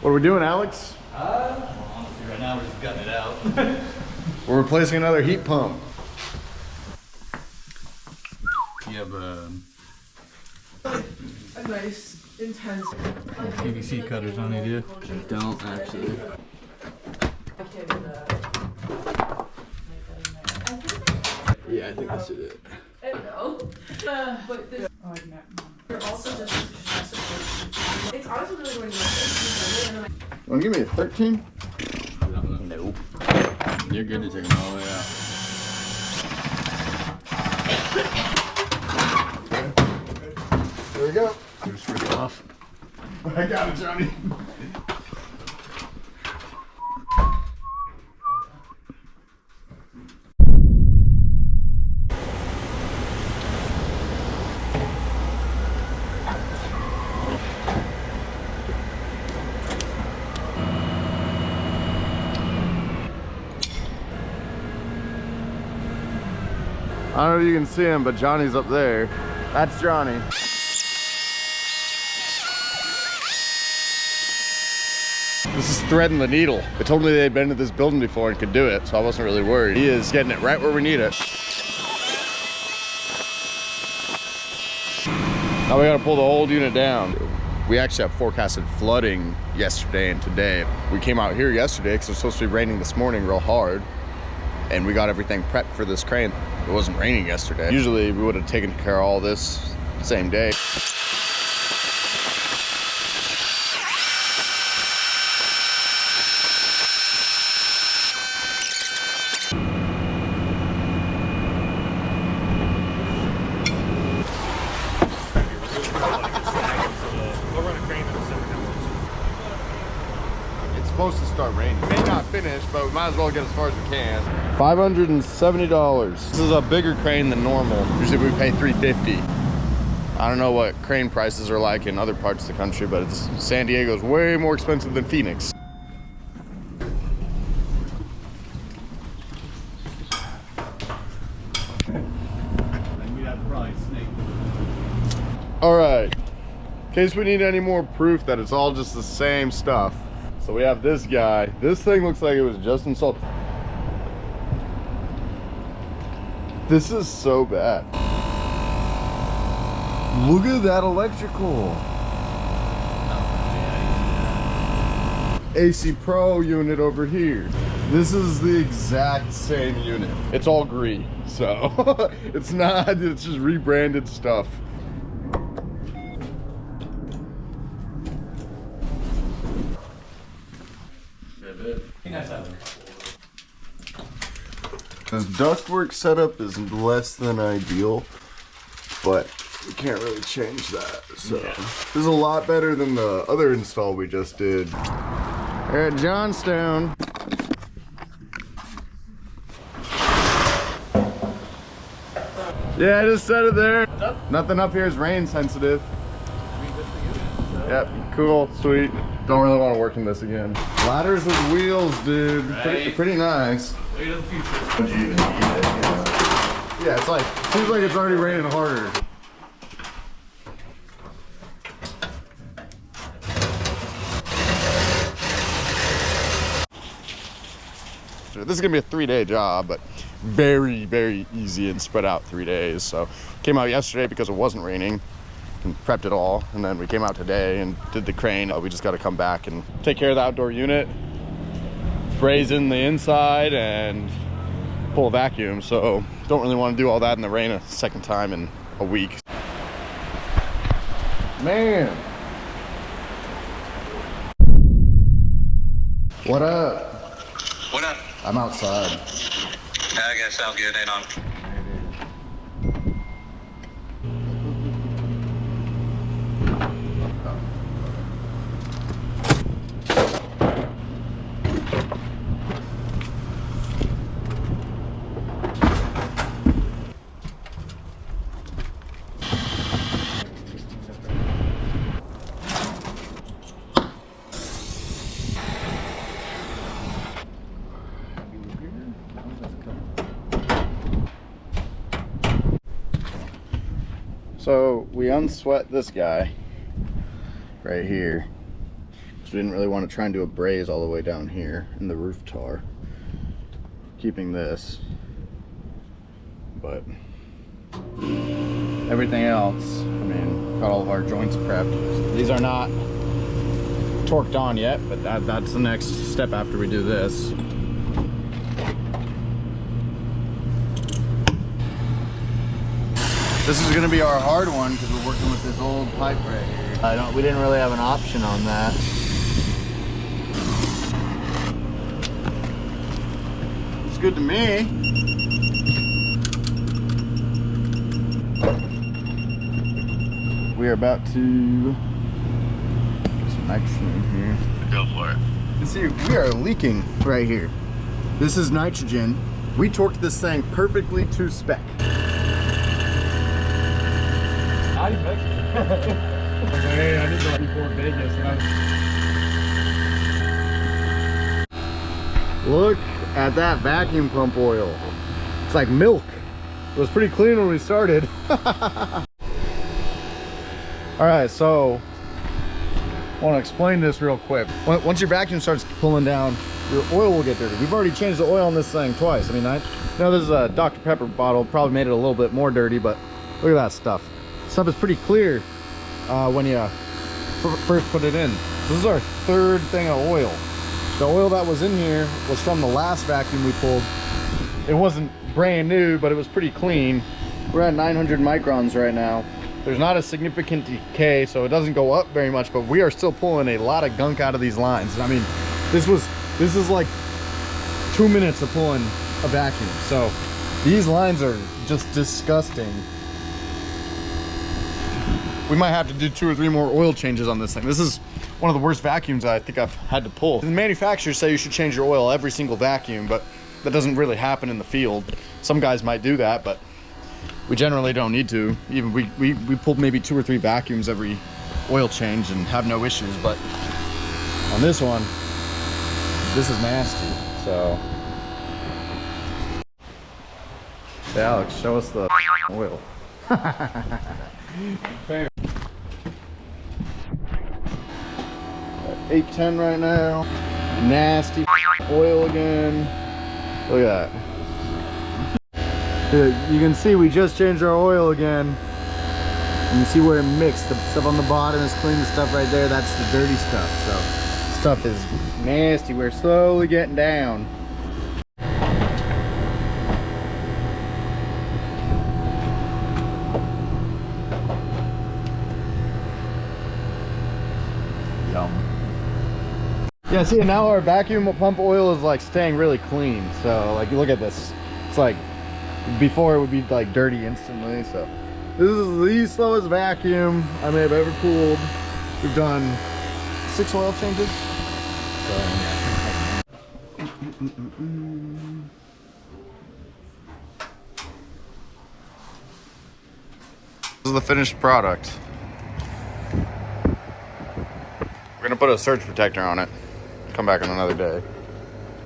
What are we doing, Alex? Well, honestly, right now we're just gutting it out. We're replacing another heat pump. You have a nice, intense PVC cutters on you, do you? Don't actually. Yeah, I think that's it. But this, you're also just it's honestly really going to be Want to give me a 13? No. You're good to take them all the way out. There we go. Just rip it off. I got it, Johnny. I don't know if you can see him, but Johnny's up there. That's Johnny. This is threading the needle. They told me they'd been to this building before and could do it, so I wasn't really worried. He is getting it right where we need it. Now we gotta pull the old unit down. We actually have forecasted flooding yesterday and today. We came out here yesterday because it was supposed to be raining this morning real hard, and we got everything prepped for this crane. It wasn't raining yesterday. Usually we would have taken care of all this the same day. It's supposed to start raining. It may not finish, but we might as well get as far as we can. $570. This is a bigger crane than normal. Usually we pay $350. I don't know what crane prices are like in other parts of the country, but San Diego's way more expensive than Phoenix. All right, in case we need any more proof that it's all just the same stuff. So we have this guy. This thing looks like it was just installed. This is so bad. Look at that electrical. AC Pro unit over here. This is the exact same unit. It's all green, so it's not, it's just rebranded stuff. This ductwork setup is less than ideal, but we can't really change that. So this is a lot better than the other install we just did. We're at Johnstown. Yeah, I just set it there. Nothing up here is rain sensitive. Yep, cool, sweet. Don't really want to work in this again. Ladders with wheels, dude. Right. Pretty nice. Way to the future. Would you even need it? Yeah, it's like, seems like it's already raining harder. This is gonna be a 3-day job, but very, very easy and spread out 3 days. So came out yesterday because it wasn't raining and prepped it all. And then we came out today and did the crane. We just got to come back and take care of the outdoor unit, braze in the inside, and pull a vacuum. So don't really want to do all that in the rain a second time in a week. Man. What up? What up? I'm outside. I guess sounds good. Hang on. So we unsweat this guy right here. So we didn't really want to try and do a braze all the way down here in the roof tar. Keeping this, but everything else, I mean, got all of our joints prepped. These are not torqued on yet, but that's the next step after we do this. This is gonna be our hard one because we're working with this old pipe right here. We didn't really have an option on that. It's good to me. We are about to get some nitrogen in here. Go for it. You see, we are leaking right here. This is nitrogen. We torqued this thing perfectly to spec. Hey, I did go before Vegas. Look at that vacuum pump oil. It's like milk. It was pretty clean when we started. All right, so I want to explain this real quick. Once your vacuum starts pulling down, your oil will get dirty. We've already changed the oil on this thing twice. I mean, I know this is a Dr. Pepper bottle, probably made it a little bit more dirty, but look at that stuff. Stuff is pretty clear when you first put it in. This is our third thing of oil. The oil that was in here was from the last vacuum we pulled. It wasn't brand new, but it was pretty clean. We're at 900 microns right now. There's not a significant decay, so it doesn't go up very much, but we are still pulling a lot of gunk out of these lines. I mean, this is like 2 minutes of pulling a vacuum. So these lines are just disgusting. We might have to do 2 or 3 more oil changes on this thing. This is one of the worst vacuums I think I've had to pull. The manufacturers say you should change your oil every single vacuum, but that doesn't really happen in the field. Some guys might do that, but we generally don't need to. Even we pulled maybe 2 or 3 vacuums every oil change and have no issues, but on this one, this is nasty. So, hey Alex, show us the oil. 810 right now. Nasty oil again. Look at that. You can see we just changed our oil again. You can see where it mixed. The stuff on the bottom is clean. The stuff right there, that's the dirty stuff. So stuff is nasty. We're slowly getting down. Yeah, see, now our vacuum pump oil is like staying really clean. So like, you look at this. It's like, before it would be like dirty instantly. So this is the slowest vacuum I may have ever pulled. We've done 6 oil changes. So, yeah. This is the finished product. We're gonna put a surge protector on it. Come back on another day.